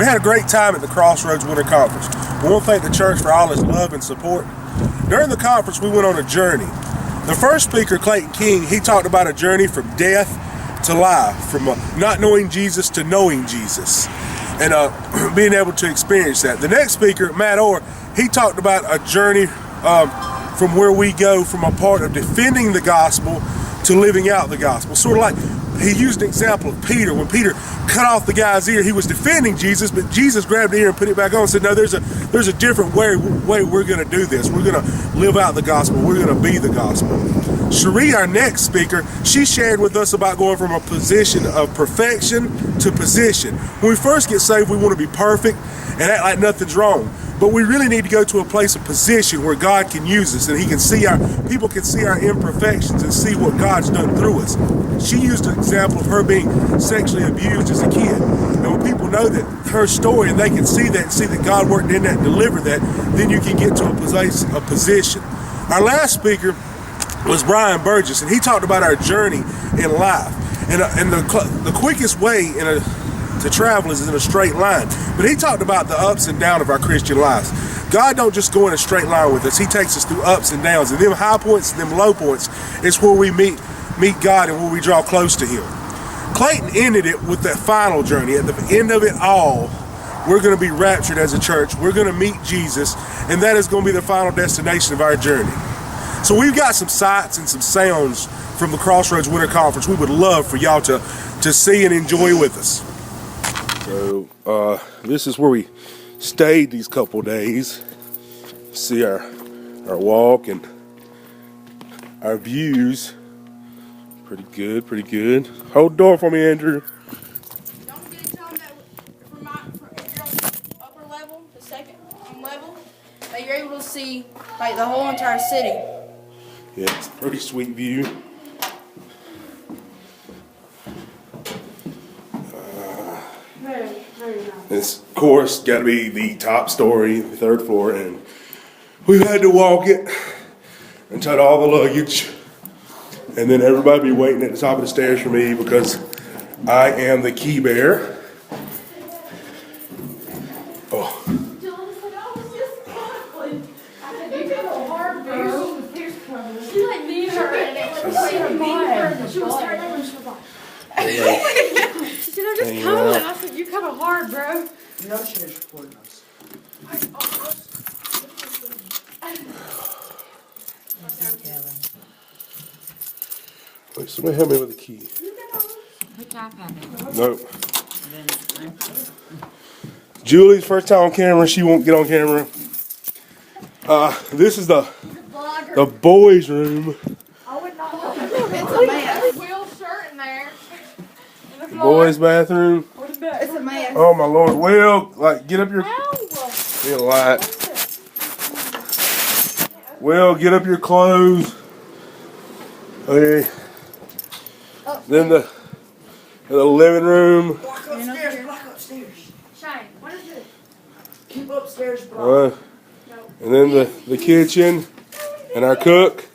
We had a great time at the Crossroads Winter Conference. We want to thank the church for all its love and support. During the conference, we went on a journey. The first speaker, Clayton King, he talked about a journey from death to life, from not knowing Jesus to knowing Jesus, and being able to experience that. The next speaker, Matt Orr, he talked about a journey from where we go from a part of defending the gospel to living out the gospel. Sort of like, he used an example of Peter. When Peter cut off the guy's ear, he was defending Jesus, but Jesus grabbed the ear and put it back on and said, no, there's a different way we're going to do this. We're going to live out the gospel. We're going to be the gospel. Cherie, our next speaker, she shared with us about going from a position of perfection to position. When we first get saved, we want to be perfect and act like nothing's wrong. But we really need to go to a place of position where God can use us and He can see people can see our imperfections and see what God's done through us. She used an example of her being sexually abused as a kid. And when people know that her story and they can see that and see that God worked in that and delivered that, then you can get to a position. Our last speaker was Brian Burgess, and he talked about our journey in life. And the quickest way to travel is in a straight line. But he talked about the ups and downs of our Christian lives. God don't just go in a straight line with us. He takes us through ups and downs. And them high points and them low points is where we meet God and where we draw close to Him. Clayton ended it with that final journey. At the end of it all, we're going to be raptured as a church. We're going to meet Jesus, and that is going to be the final destination of our journey. So we've got some sights and some sounds from the Crossroads Winter Conference we would love for y'all to see and enjoy with us. So this is where we stayed these couple days. See our walk and our views. Pretty good, pretty good. Hold the door for me, Andrew. Don't forget to tell them that if you're on the upper level, the second level, that you're able to see like the whole entire city. Yeah, it's a pretty sweet view. This, of course, got to be the top story, the third floor, and we've had to walk it and tote all the luggage, and then everybody be waiting at the top of the stairs for me because I am the key bearer. Oh. She like me and her, and it was like me and her. She was starting and she was like, she said, I'm just coming. And I said, you coming hard, bro. You know she is recording us. Wait, somebody help me with the key. Nope. Julie's first time on camera. She won't get on camera. This is the boys' room. Will's shirt in there. Boys' bathroom. It's a man. Oh my Lord, Will, like get up your. Get a light. Will, get up your clothes. Okay. Then the living room. Block upstairs, block upstairs. Shane, what is it? Keep upstairs, block. And then the kitchen and our cook.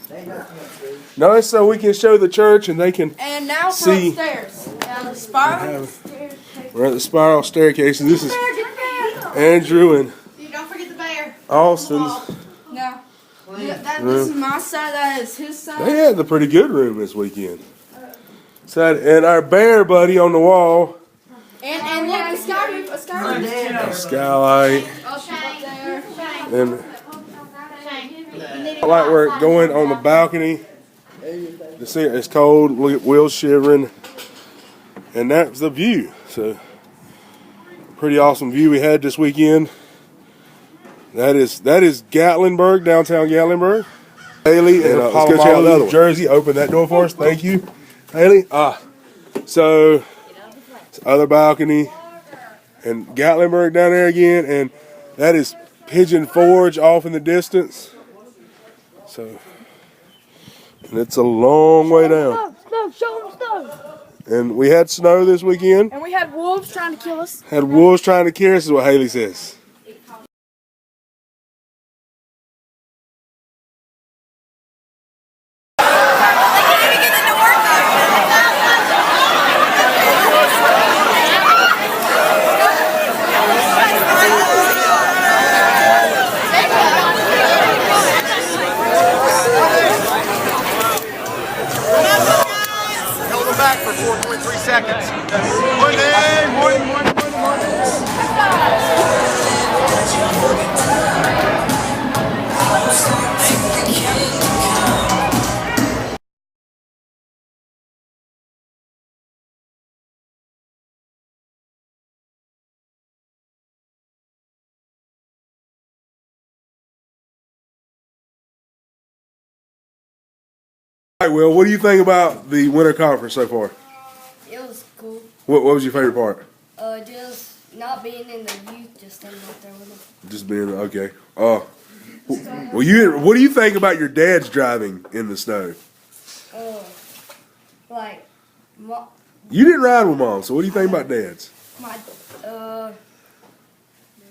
They ain't nothing upstairs. No, it's so we can show the church and they can And now for see. upstairs. Now the spiral. We're at the spiral staircase, and this is Andrew and Don't forget the bear. Austin's. No. This is my side. That is his side. They had the pretty good room this weekend. And our bear buddy on the wall. And look, a skylight. A skylight. Oh, Shane. There. And light work going on the balcony. It's cold. Look at Will shivering. And that's the view. So, pretty awesome view we had this weekend. That is Gatlinburg, downtown Gatlinburg. Haley and let's go check out New Jersey. Open that door for us. Thank you, Haley. So other balcony and Gatlinburg down there again, and that is Pigeon Forge off in the distance. So, and it's a long way down. Snow, show them snow. And we had snow this weekend. And we had wolves trying to kill us. Had wolves trying to kill us, is what Haley says. All right, Will, what do you think about the winter conference so far? It was cool. What was your favorite part? Just not being in the youth, just standing up there with them. Just being okay. Well, what do you think about your dad's driving in the snow? Like, You didn't ride with mom, so what do you think about dad's?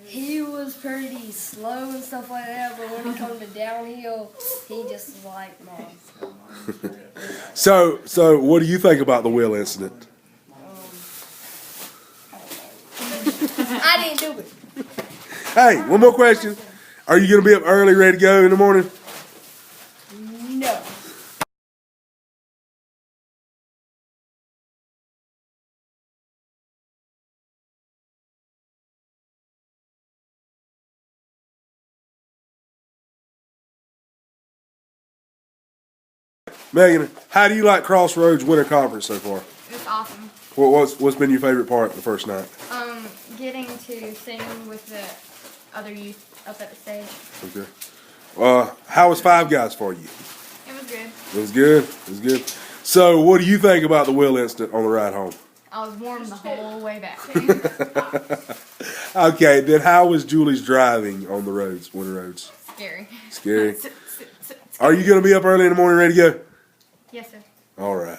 he was pretty slow and stuff like that, but when it comes to downhill, he just was like mom. So what do you think about the wheel incident? I didn't do it. Hey, one more question. Are you going to be up early, ready to go in the morning? No. Megan, how do you like Crossroads Winter Conference so far? It's awesome. What's been your favorite part the first night? Getting to sing with the other youth up at the stage. Okay. How was Five Guys for you? It was good. It was good. It was good. So, what do you think about the wheel incident on the ride home? I was warm the whole way back. Okay, then how was Julie's driving on the roads, winter roads? Scary. Scary. Are you going to be up early in the morning, ready to go? Yes, sir. All right.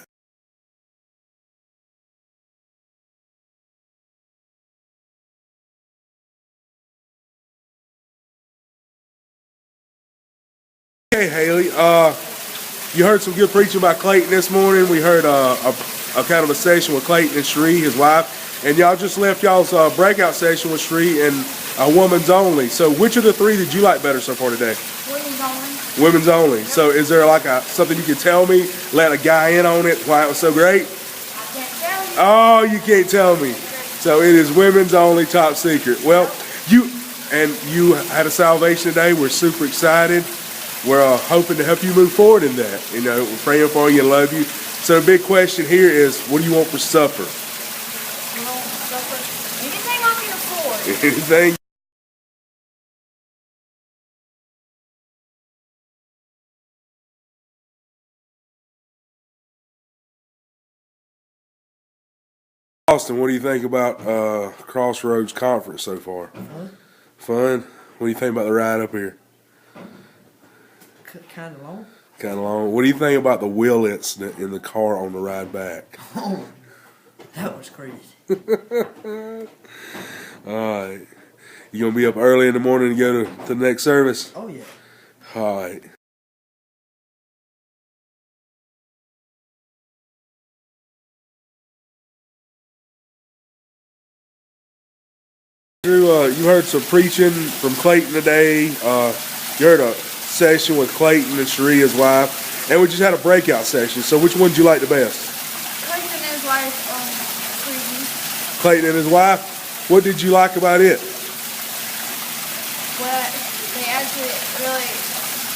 Okay, Haley. You heard some good preaching about Clayton this morning. We heard a kind of a session with Clayton and Sheree, his wife, and y'all just left y'all's breakout session with Sheree and women's only. So, which of the three did you like better so far today? Women's only. Women's only. So, is there like something you can tell me? Let a guy in on it. Why it was so great? I can't tell you. Oh, you can't tell me. So it is women's only, top secret. Well, you had a salvation today. We're super excited. We're hoping to help you move forward in that. You know, we're praying for you and love you. So the big question here is, what do you want for supper? Anything I can afford. Anything? Austin, what do you think about Crossroads Conference so far? Fun? What do you think about the ride up here? Kind of long. Kind of long. What do you think about the wheel incident in the car on the ride back? Oh, that was crazy. All right. You going to be up early in the morning to go to the next service? Oh, yeah. All right. Drew, you heard some preaching from Clayton today. You heard a session with Clayton and Sheree, his wife, and we just had a breakout session. So which one did you like the best? Clayton and his wife, cruising. Clayton and his wife? What did you like about it? Well, they actually really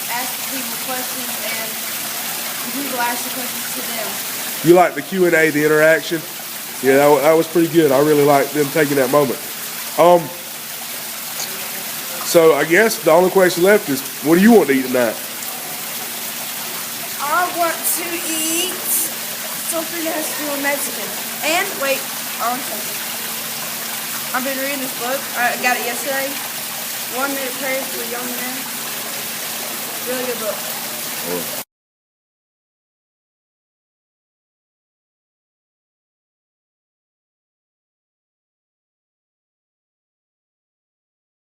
asked people questions and people asked the questions to them. You liked the Q&A, the interaction? Yeah, that was pretty good. I really liked them taking that moment. So I guess the only question left is, what do you want to eat tonight? I want to eat something that has to do with Mexican. And wait, I've been reading this book. I got it yesterday. 1 Minute Prayers for Young Men. Really good book.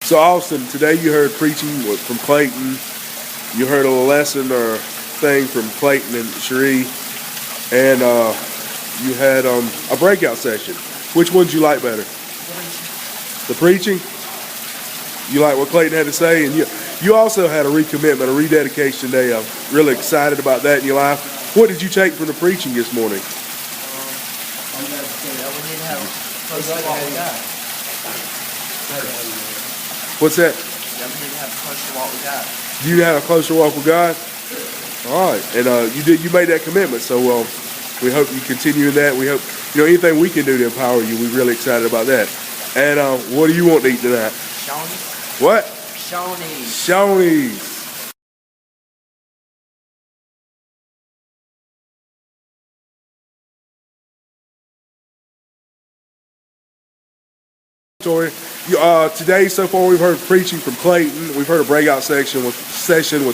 So Austin, today you heard preaching from Clayton. You heard a lesson or thing from Clayton and Sheree, and you had a breakout session. Which one did you like better? The preaching? You like what Clayton had to say, and you also had a recommitment, a rededication day. I'm really excited about that in your life. What did you take from the preaching this morning? We need to have a close walk with God. What's that? We need to have a closer walk with God. You had a closer walk with God? All right. And you made that commitment. So we hope you continue in that. We hope, anything we can do to empower you, we're really excited about that. And what do you want to eat tonight? Shoney's. What? Shoney's. Shoney's. Today, so far, we've heard preaching from Clayton. We've heard a breakout session with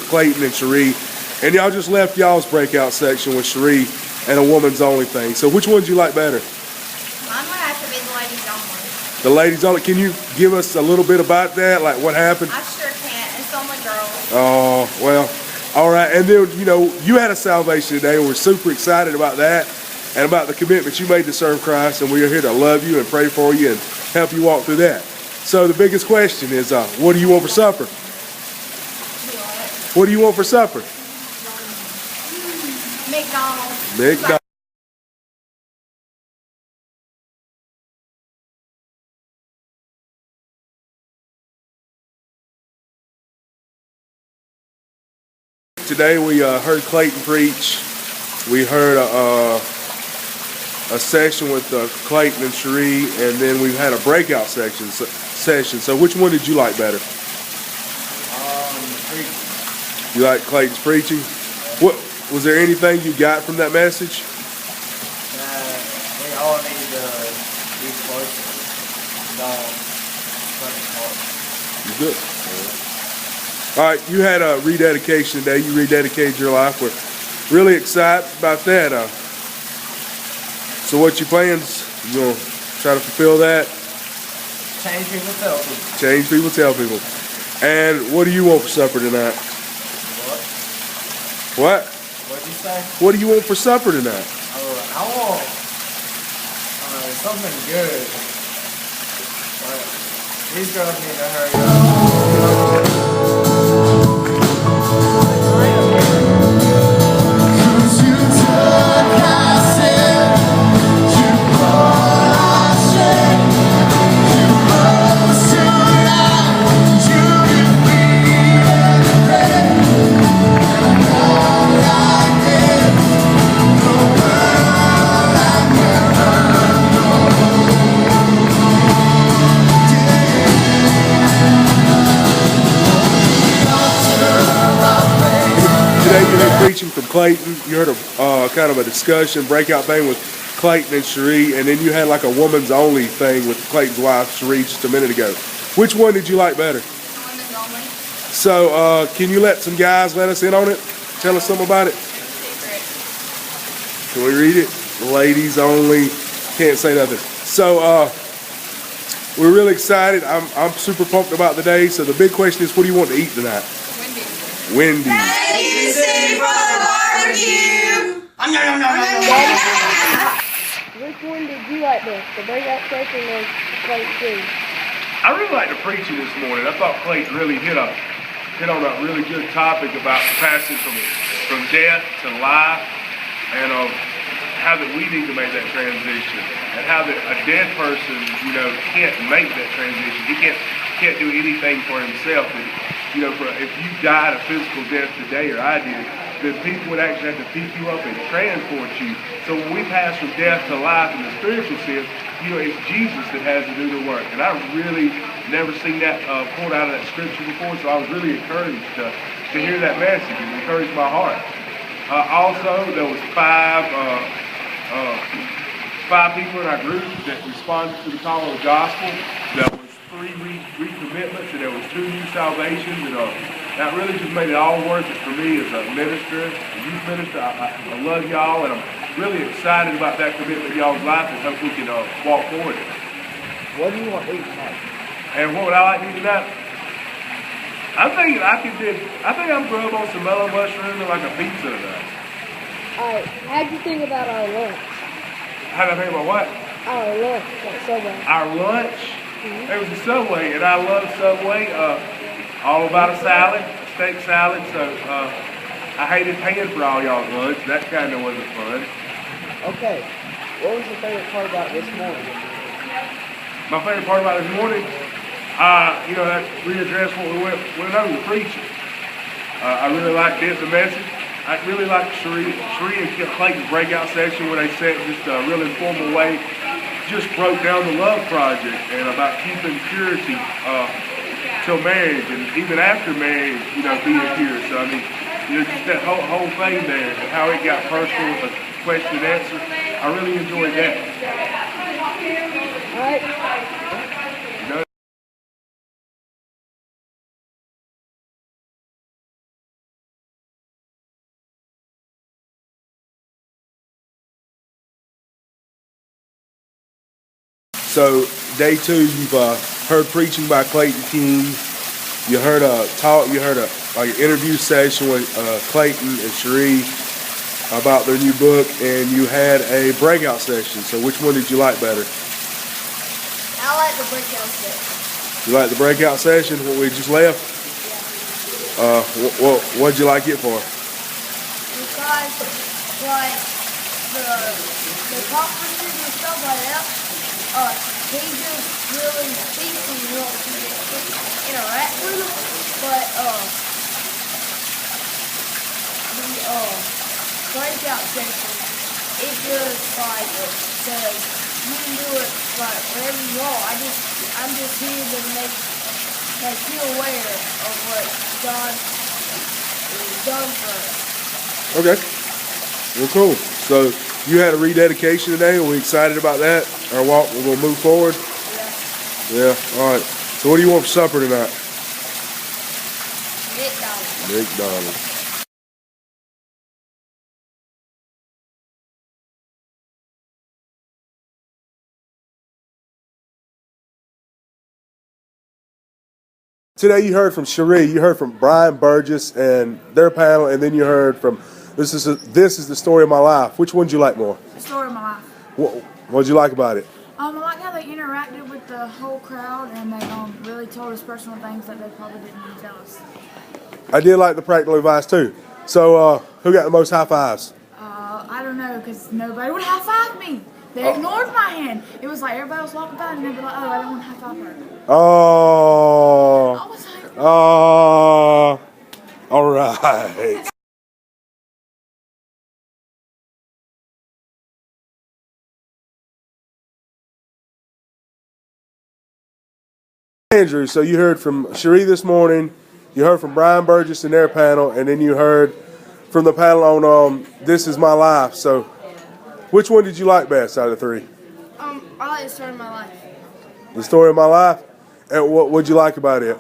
Clayton and Cherie. And y'all just left y'all's breakout section with Cherie and a woman's only thing. So which one do you like better? Mine would have to be the ladies only. The ladies only. Can you give us a little bit about that? Like what happened? I sure can't. It's only girls. Oh, well, all right. And then, you had a salvation today. We're super excited about that and about the commitment you made to serve Christ. And we are here to love you and pray for you and help you walk through that. So the biggest question is, what do you want for supper? What do you want for supper? McDonald's. McDonald's. Today we heard Clayton preach. We heard a session with Clayton and Cherie, and then we've had a breakout session. So which one did you like better? Preaching. You like Clayton's preaching? What was there anything you got from that message? We all need to be close. Don't You good? All right, you had a rededication today. You rededicated your life. We're really excited about that. So what's your plans? You gonna try to fulfill that? change people, tell people. Change people, tell people. And what do you want for supper tonight? What? What? What'd you say? What do you want for supper tonight? I want something good. But these girls need to hurry up. Preaching from Clayton, you heard a kind of a discussion, breakout thing with Clayton and Cherie, and then you had like a woman's only thing with Clayton's wife, Cherie, just a minute ago. Which one did you like better? Women's only. So, can you let some guys let us in on it? Tell us something about it. Secret. Can we read it? Ladies only. Can't say nothing. So, we're really excited. I'm super pumped about the day. So the big question is, what do you want to eat tonight? Wendy's. Wendy's. Which one did you like best? The breakout session or Clayton? I really liked the preaching this morning. I thought Clayton really hit on a really good topic about passing from death to life, and how that we need to make that transition, and how that a dead person, can't make that transition. He can't do anything for himself. And, if you died a physical death today, or I did, then people would actually have to pick you up and transport you. So when we pass from death to life in the spiritual sense, it's Jesus that has to do the work. And I've really never seen that pulled out of that scripture before, so I was really encouraged to hear that message. It encouraged my heart. Also, there was five people in our group that responded to the call of the gospel. There was 3 recommitments, and there was 2 new salvations, and that really just made it all worth it for me as a minister, a youth minister. I love y'all, and I'm really excited about that commitment in y'all's life, and hope we can walk forward. What do you want to eat tonight? And what would I like to eat tonight? I'm thinking I think I'm grub on some mellow mushroom and like a pizza tonight. Alright, how'd you think about our lunch? How did I think about what? Our lunch at Subway. Our lunch? It was a Subway, and I love Subway. All about a salad, a steak salad. So I hated paying for all y'all's lunch. That kind of wasn't fun. Okay. What was your favorite part about this morning? My favorite part about this morning, that readdress what we went over, the preaching. I really liked the message. I really liked Cherie and Clayton's breakout section where they said just a real informal way, just broke down the love project and about keeping purity till marriage, and even after marriage, being pure. So I mean, just that whole thing there, and how it got personal with a question and answer. I really enjoyed that. Alright. So day 2, you've heard preaching by Clayton King. You heard a talk. You heard an interview session with Clayton and Cherie about their new book, and you had a breakout session. So which one did you like better? I like the breakout session. You like the breakout session, what we just left? What'd you like it for? Because, like, the conferences and stuff like that, he just really speaks and you want to interact with him. But, the breakout session, it just, like, says, you can do it, like, wherever you want. I'm just here to make you aware of what God has done for us. Okay. Well, cool. So you had a rededication today. Are we excited about that? Our walk, we're going to move forward? Yeah. All right. So what do you want for supper tonight? McDonald's. McDonald's. Today you heard from Cherie, you heard from Brian Burgess and their panel, and then you heard from this is the story of my life. Which one did you like more? The story of my life. What did you like about it? I like how they interacted with the whole crowd and they really told us personal things that they probably didn't even tell us. I did like the practical advice too. So who got the most high fives? I don't know, because nobody would high five me. They ignored my hand. It was like everybody was walking by and they'd be like, oh, I don't want to high five her. Oh. I was like, Oh. All right. Andrew, so you heard from Cherie this morning, you heard from Brian Burgess and their panel, and then you heard from the panel on This Is My Life. So which one did you like best out of the 3? I like the story of my life. The story of my life? And what'd you like about it?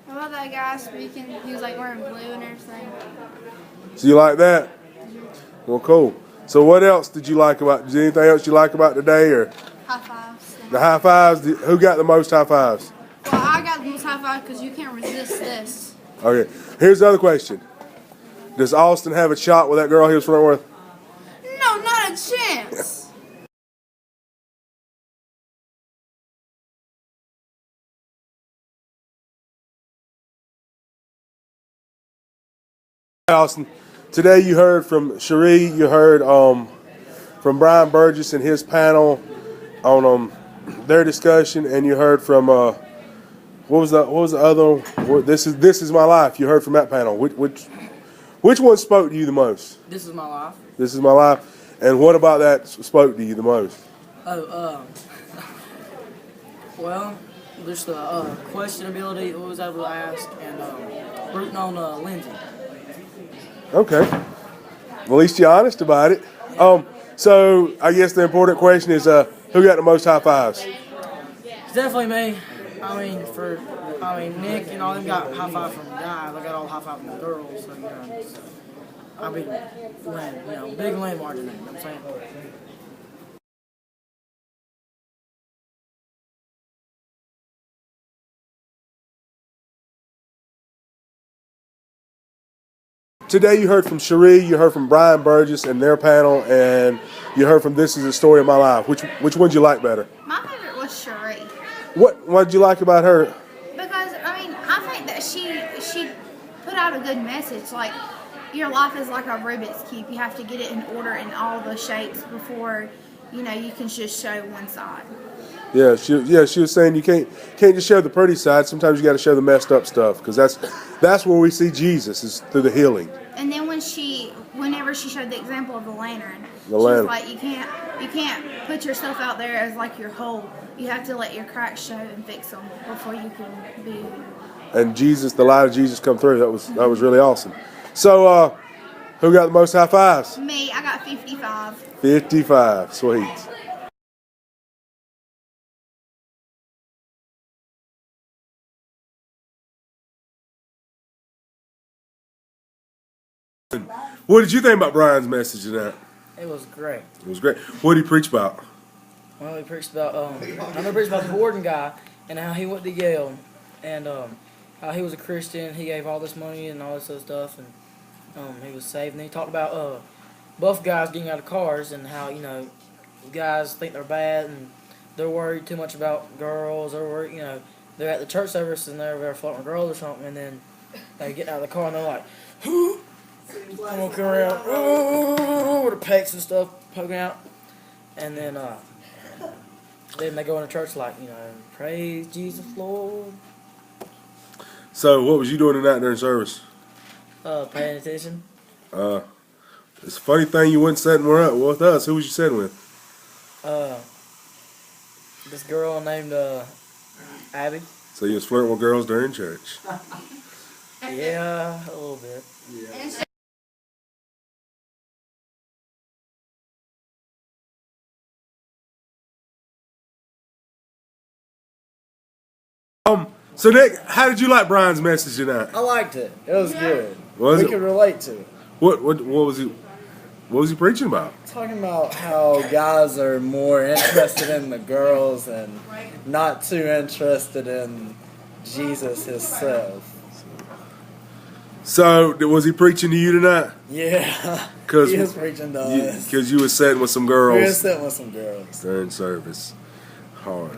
I love that guy speaking. He was like wearing blue and everything. So you like that? Well, cool. So what else did you like about, is there anything else you like about today, or High fives. the high fives? Who got the most high fives? Well, I got the most high five because you can't resist this. Okay, here's the other question. Does Austin have a shot with that girl he was flirting with? No, not a chance. Austin, today you heard from Cherie, you heard from Brian Burgess and his panel on their discussion, and you heard from what was the other one? This is my life. You heard from that panel. Which one spoke to you the most? This is my life. This is my life. And what about that spoke to you the most? Well, there's the questionability that was able to ask, and rooting on Lindsay. Okay. Well, at least you're honest about it. So I guess the important question is, who got the most high fives? It's definitely me. Nick and all them got high five from guys. I got all high five from the girls. So, I beat Lynn, big Lynn margin. You know what I'm saying? Today you heard from Cherie, you heard from Brian Burgess and their panel, and you heard from This Is the Story of My Life. Which one did you like better? My favorite was Cherie. What did you like about her? Because, I think that she put out a good message. Like, your life is like a Rubik's Cube. You have to get it in order in all the shapes before, you can just show one side. Yeah, she was saying you can't just show the pretty side. Sometimes you got to show the messed up stuff, because that's where we see Jesus, is through the healing. And then whenever she showed the example of the lantern, she lantern. was like, you can't put yourself out there as like your whole. You have to let your cracks show and fix them before you can be. And Jesus, the light of Jesus, come through. That was really awesome. So, who got the most high fives? Me, I got 55. 55, sweet. What did you think about Brian's message tonight? It was great. It was great. What did he preach about? Well, he preached about I know he preached about the Borden guy and how he went to Yale, and how he was a Christian. He gave all this money and all this other stuff, and he was saved. And then he talked about buff guys getting out of cars and how guys think they're bad and they're worried too much about girls, or worried, they're at the church service and they're flirting with girls or something, and then they get out of the car and they're like, I'm walking around with the pecs and stuff poking out, and then they go into church like, praise Jesus Lord. So, what was you doing tonight during service? Paying attention. It's a funny thing you went sitting with us. Who was you sitting with? This girl named Abby. So you was flirting with girls during church. Yeah, a little bit. So Nick, how did you like Brian's message tonight? I liked it. It was good. Was we it? could relate to it. What was he? What was he preaching about? Talking about how guys are more interested in the girls and not too interested in Jesus himself. So was he preaching to you tonight? Yeah, Cause he was preaching to us. Because you was sitting with some We were girls sitting with some girls. during service. Hard.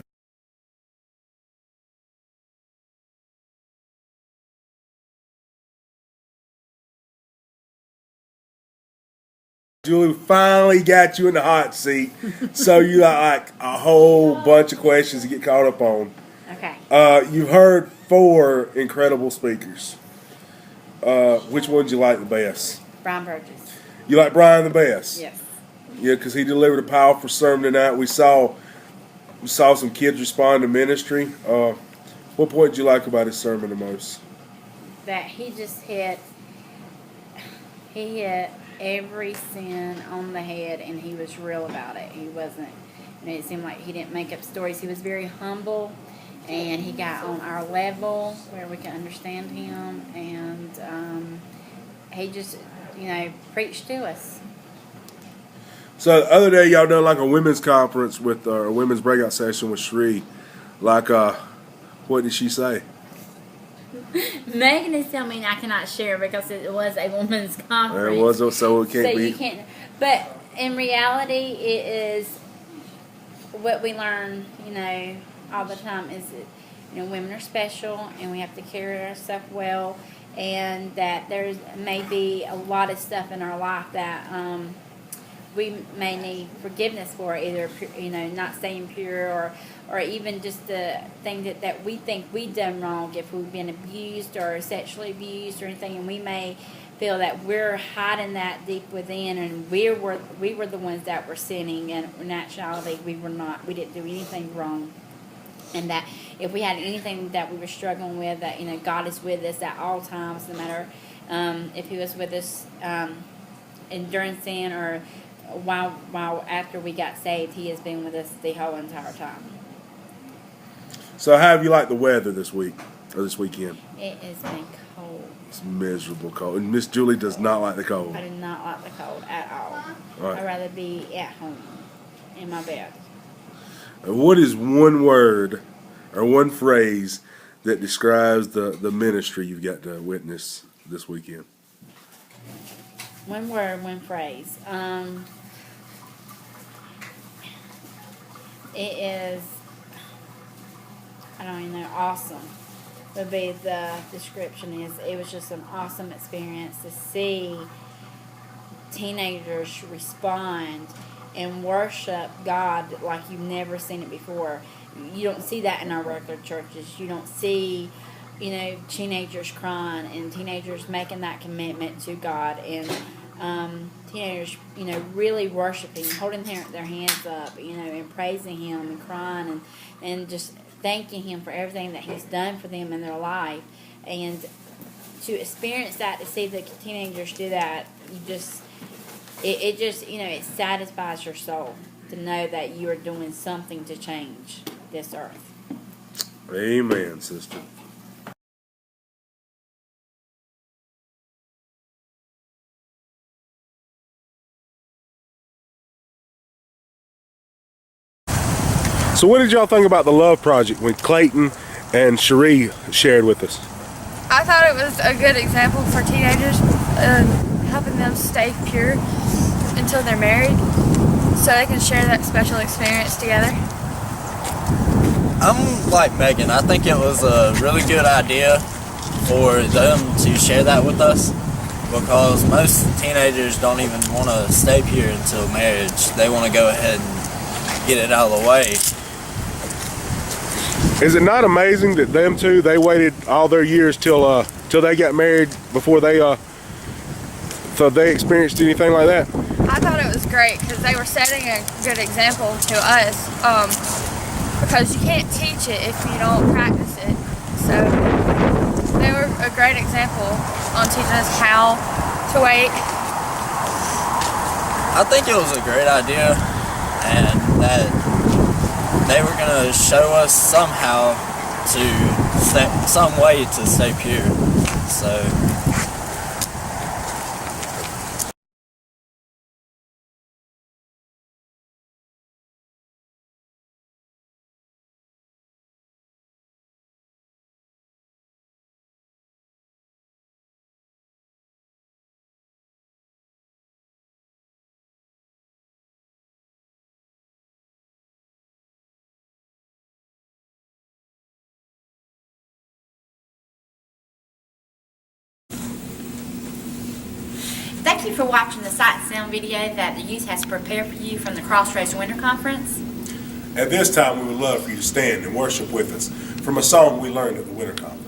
Julie finally got you in the hot seat, so you got like a whole bunch of questions to get caught up on. Okay. You've heard 4 incredible speakers. Which one did you like the best? Brian Burgess. You like Brian the best? Yes. Yeah, because he delivered a powerful sermon tonight. We saw some kids respond to ministry. What point did you like about his sermon the most? That he just hit every sin on the head, and he was real about it. He wasn't, it seemed like he didn't make up stories. He was very humble, and he got on our level where we could understand him, and he just, preached to us. So the other day, y'all done like a women's conference with a women's breakout session with Shree. Like, what did she say? Megan is telling me I cannot share because it was a women's conference. It was, so it can't So be. you can't. But in reality, it is what we learn, all the time is that, women are special and we have to carry ourselves well, and that there's maybe a lot of stuff in our life that we may need forgiveness for, either not staying pure, or even just the thing that we think we've done wrong, if we've been abused or sexually abused or anything, and we may feel that we're hiding that deep within, and we were the ones that were sinning, and in actuality we were not. We didn't do anything wrong, and that if we had anything that we were struggling with, that God is with us at all times, no matter if He was with us during sin or while after we got saved. He has been with us the whole entire time. So how have you liked the weather this week or this weekend? It has been cold. It's miserable cold, and Miss Julie does not like the cold. I do not like the cold at all. Right. I'd rather be at home in my bed. And what is one word or one phrase that describes the ministry you've got to witness this weekend? One word, one phrase. It is, I don't even know, awesome would be the description. It was just an awesome experience to see teenagers respond and worship God like you've never seen it before. You don't see that in our regular churches. You don't see, teenagers crying and teenagers making that commitment to God, and teenagers, really worshiping, holding their hands up, and praising Him and crying and just thanking Him for everything that He's done for them in their life. And to experience that, to see the teenagers do that, it satisfies your soul to know that you are doing something to change this earth. Amen, sister. So what did y'all think about the Love Project when Clayton and Cherie shared with us? I thought it was a good example for teenagers, helping them stay pure until they're married, so they can share that special experience together. I'm like Megan. I think it was a really good idea for them to share that with us, because most teenagers don't even want to stay pure until marriage. They want to go ahead and get it out of the way. Is it not amazing that them two, they waited all their years till they got married before they experienced anything like that? I thought it was great because they were setting a good example to us, because you can't teach it if you don't practice it. So they were a great example on teaching us how to wait. I think it was a great idea, and that they were gonna show us somehow some way to stay pure. So. Thank you for watching the sight and sound video that the youth has prepared for you from the Crossroads Winter Conference. At this time, we would love for you to stand and worship with us from a song we learned at the Winter Conference.